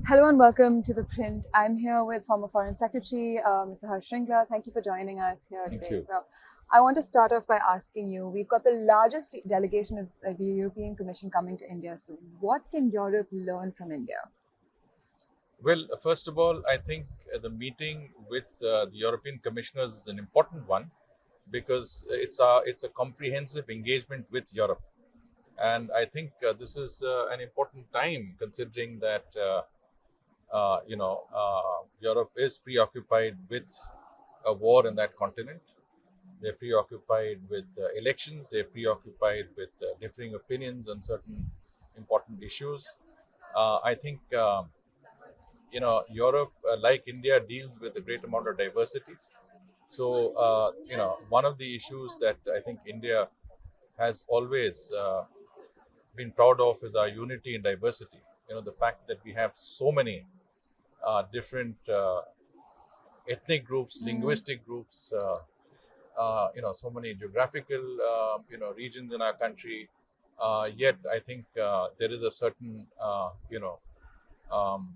Hello and welcome to ThePrint. I'm here with former Foreign Secretary, Mr. Harsh Shringla. Thank you for joining us here Thank today. you. So, I want to start off by asking you, we've got the largest delegation of the European Commission coming to India soon. What can Europe learn from India? Well, first of all, I think the meeting with the European commissioners is an important one because it's a comprehensive engagement with Europe, and I think this is an important time considering that Europe is preoccupied with a war in that continent. They're preoccupied with elections. They're preoccupied with differing opinions on certain important issues. I think. Europe, like India, deals with a great amount of diversity. So one of the issues that I think India has always been proud of is our unity in diversity. The fact that we have so many different ethnic groups, linguistic groups, so many geographical regions in our country. Yet I think there is a certain um,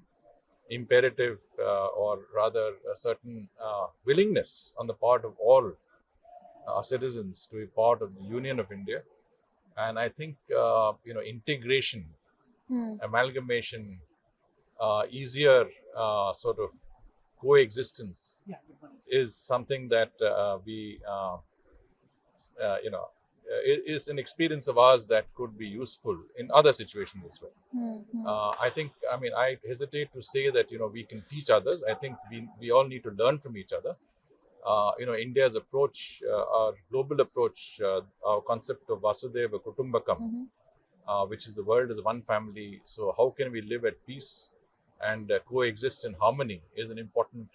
imperative, or rather a certain willingness on the part of all citizens to be part of the Union of India. And I think integration, amalgamation, easier sort of coexistence is something that we you know is an experience of ours that could be useful in other situations as well. I hesitate to say that we can teach others. I think we all need to learn from each other. India's approach, our global approach, our concept of Vasudevam Kutambakam, which is the world is one family. So how can we live at peace and coexist in harmony is an important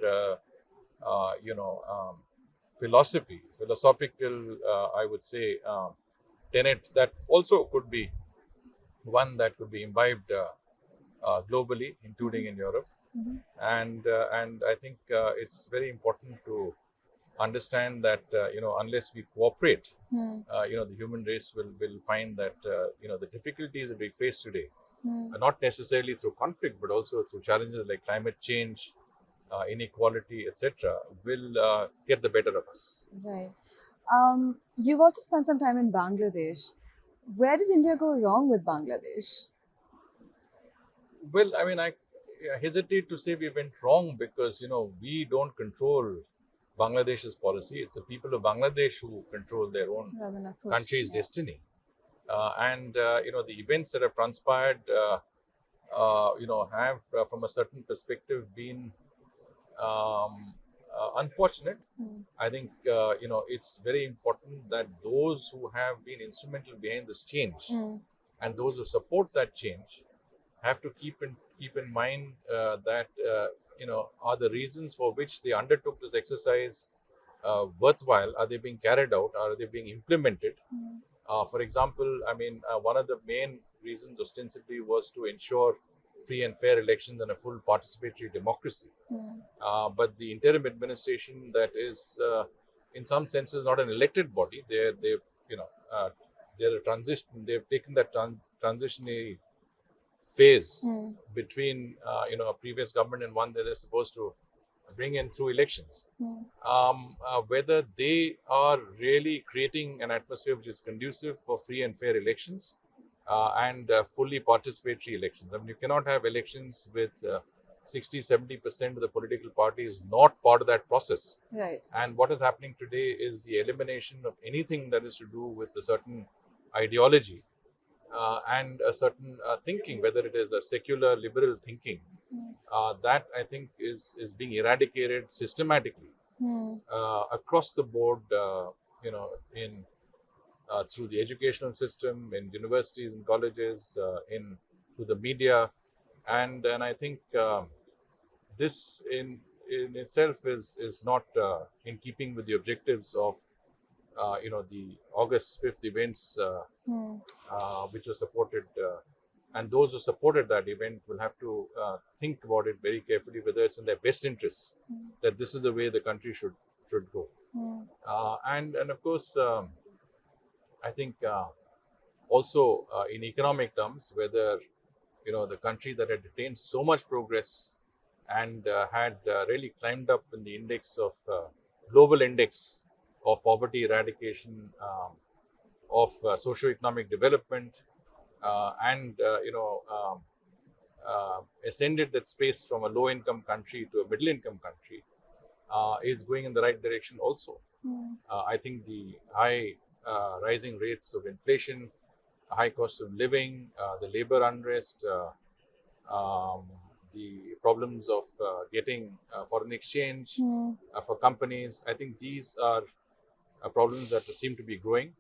philosophical, I would say, tenet that also could be one that could be imbibed globally, including in Europe. And I think it's very important to understand that unless we cooperate, the human race will find that the difficulties that we face today are not necessarily through conflict, but also through challenges like climate change, inequality, etc., will get the better of us. Right. You've also spent some time in Bangladesh. Where did India go wrong with Bangladesh? Well, I hesitate to say we went wrong because we don't control Bangladesh's policy. It's the people of Bangladesh who control their own Rather than approach, country's yeah. destiny. And the events that have transpired, have from a certain perspective been unfortunate. I think it's very important that those who have been instrumental behind this change and those who support that change have to keep in mind that are the reasons for which they undertook this exercise worthwhile? Are they being carried out? Are they being implemented? For example, one of the main reasons ostensibly was to ensure free and fair elections and a full participatory democracy. But the interim administration, that is, in some senses, not an elected body. They're a transition. They've taken that transitionary phase between a previous government and one that they're supposed to bring in through elections. Whether they are really creating an atmosphere which is conducive for free and fair elections and fully participatory elections. You cannot have elections with 60-70% of the political parties not part of that process. Right. And what is happening today is the elimination of anything that is to do with a certain ideology and a certain thinking, whether it is a secular liberal thinking, that I think is being eradicated systematically across the board, in through the educational system, in universities and colleges, in through the media, and I think this in itself is not in keeping with the objectives of the August 5th events, which were supported, and those who supported that event will have to think about it very carefully, whether it's in their best interests that this is the way the country should go. And of course, I think also in economic terms, whether the country that had attained so much progress and had really climbed up in the index of global index of poverty eradication, of socio-economic development, and ascended that space from a low-income country to a middle-income country, is going in the right direction also. I think the high rising rates of inflation, high cost of living, the labor unrest, um, the problems of getting foreign exchange for companies. I think these are problems that seem to be growing,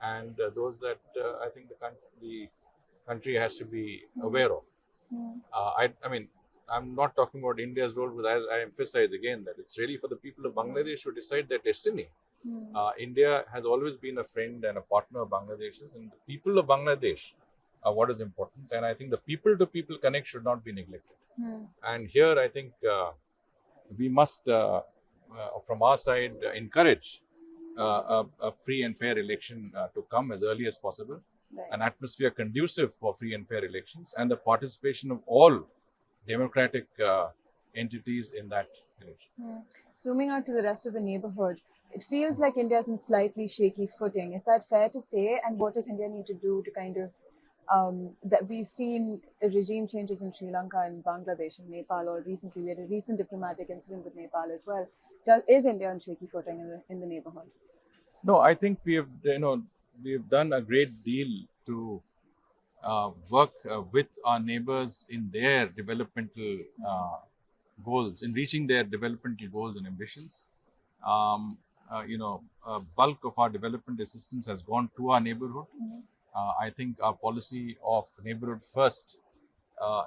and those that I think the country has to be aware of. I mean, I'm not talking about India's role, but I emphasize again that it's really for the people of Bangladesh to decide their destiny. India has always been a friend and a partner of Bangladesh's, and the people of Bangladesh are what is important. And I think the people-to-people connect should not be neglected. And here, I think we must, from our side, encourage a free and fair election to come as early as possible, an atmosphere conducive for free and fair elections, and the participation of all democratic entities in that election. Zooming out to the rest of the neighborhood, it feels like India is in slightly shaky footing. Is that fair to say? And what does India need to do to kind of that we've seen regime changes in Sri Lanka and Bangladesh and Nepal, or recently we had a recent diplomatic incident with Nepal as well. Is India on shaky footing in the neighborhood? No, I think we have done a great deal to work with our neighbors in their developmental goals, in reaching their developmental goals and ambitions. A bulk of our development assistance has gone to our neighborhood. I think our policy of neighborhood first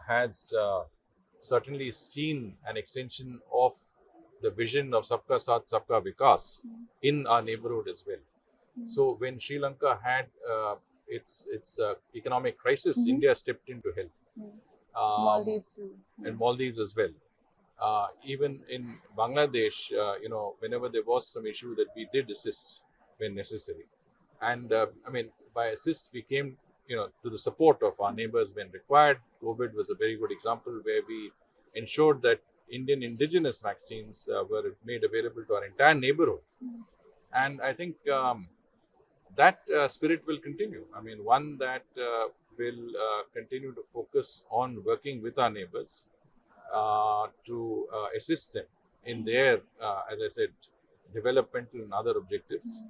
has certainly seen an extension of the vision of Sabka Saath, Sabka Vikas in our neighborhood as well. So when Sri Lanka had its economic crisis, India stepped in to help. Maldives too. And Maldives as well. Even in Bangladesh, whenever there was some issue, that we did assist when necessary. And by assist, we came, to the support of our neighbors when required. COVID was a very good example where we ensured that Indian indigenous vaccines were made available to our entire neighborhood. And I think that spirit will continue. One that will continue to focus on working with our neighbors to assist them in their, as I said, developmental and other objectives.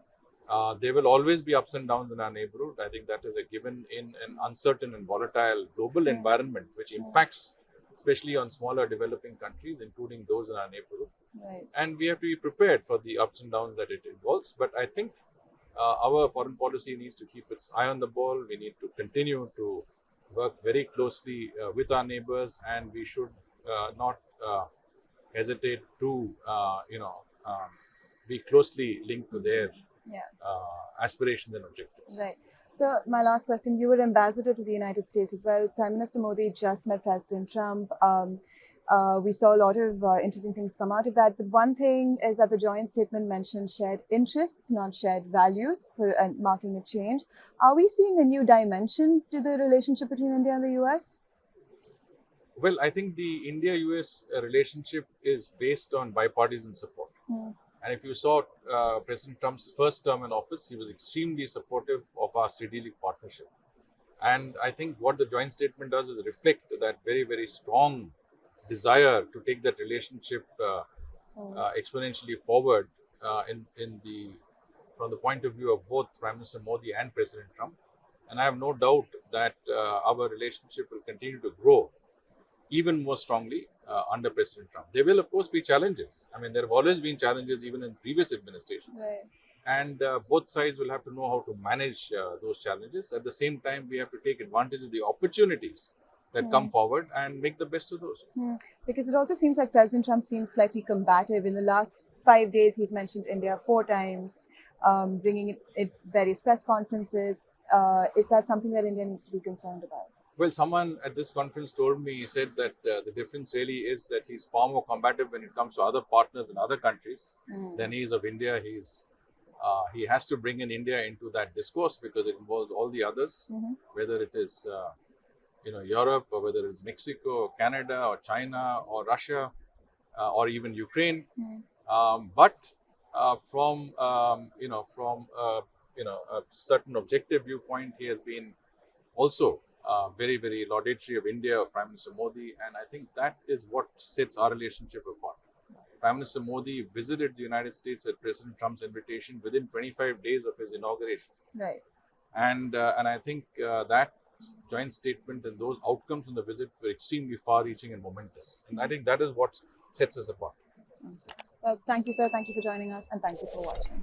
There will always be ups and downs in our neighborhood. I think that is a given in an uncertain and volatile global environment, which impacts especially on smaller developing countries, including those in our neighborhood. Right. And we have to be prepared for the ups and downs that it involves. But I think our foreign policy needs to keep its eye on the ball. We need to continue to work very closely with our neighbors, and we should not hesitate to, be closely linked to their aspirations and objectives. Right. So my last question, you were ambassador to the United States as well. Prime Minister Modi just met President Trump. We saw a lot of interesting things come out of that. But one thing is that the joint statement mentioned shared interests, not shared values, marking a change. Are we seeing a new dimension to the relationship between India and the US? Well, I think the India-US relationship is based on bipartisan support. And if you saw President Trump's first term in office, he was extremely supportive of our strategic partnership. And I think what the joint statement does is reflect that very, very strong desire to take that relationship exponentially forward from the point of view of both Prime Minister Modi and President Trump. And I have no doubt that our relationship will continue to grow even more strongly under President Trump. There will, of course, be challenges. There have always been challenges even in previous administrations. Right. And both sides will have to know how to manage those challenges. At the same time, we have to take advantage of the opportunities that come forward and make the best of those. Because it also seems like President Trump seems slightly combative. In the last 5 days, he's mentioned India 4 times, bringing it at various press conferences. Is that something that India needs to be concerned about? Well, someone at this conference told me, he said that the difference really is that he's far more combative when it comes to other partners in other countries than he is of India. He has to bring in India into that discourse because it involves all the others, whether it is Europe, or whether it's Mexico, or Canada, or China, or Russia, or even Ukraine. But from a certain objective viewpoint, he has been also very, very laudatory of India, of Prime Minister Modi, and I think that is what sets our relationship apart. Prime Minister Modi visited the United States at President Trump's invitation within 25 days of his inauguration. Right. And I think that joint statement and those outcomes from the visit were extremely far-reaching and momentous. And I think that is what sets us apart. Well, thank you, sir. Thank you for joining us, and thank you for watching.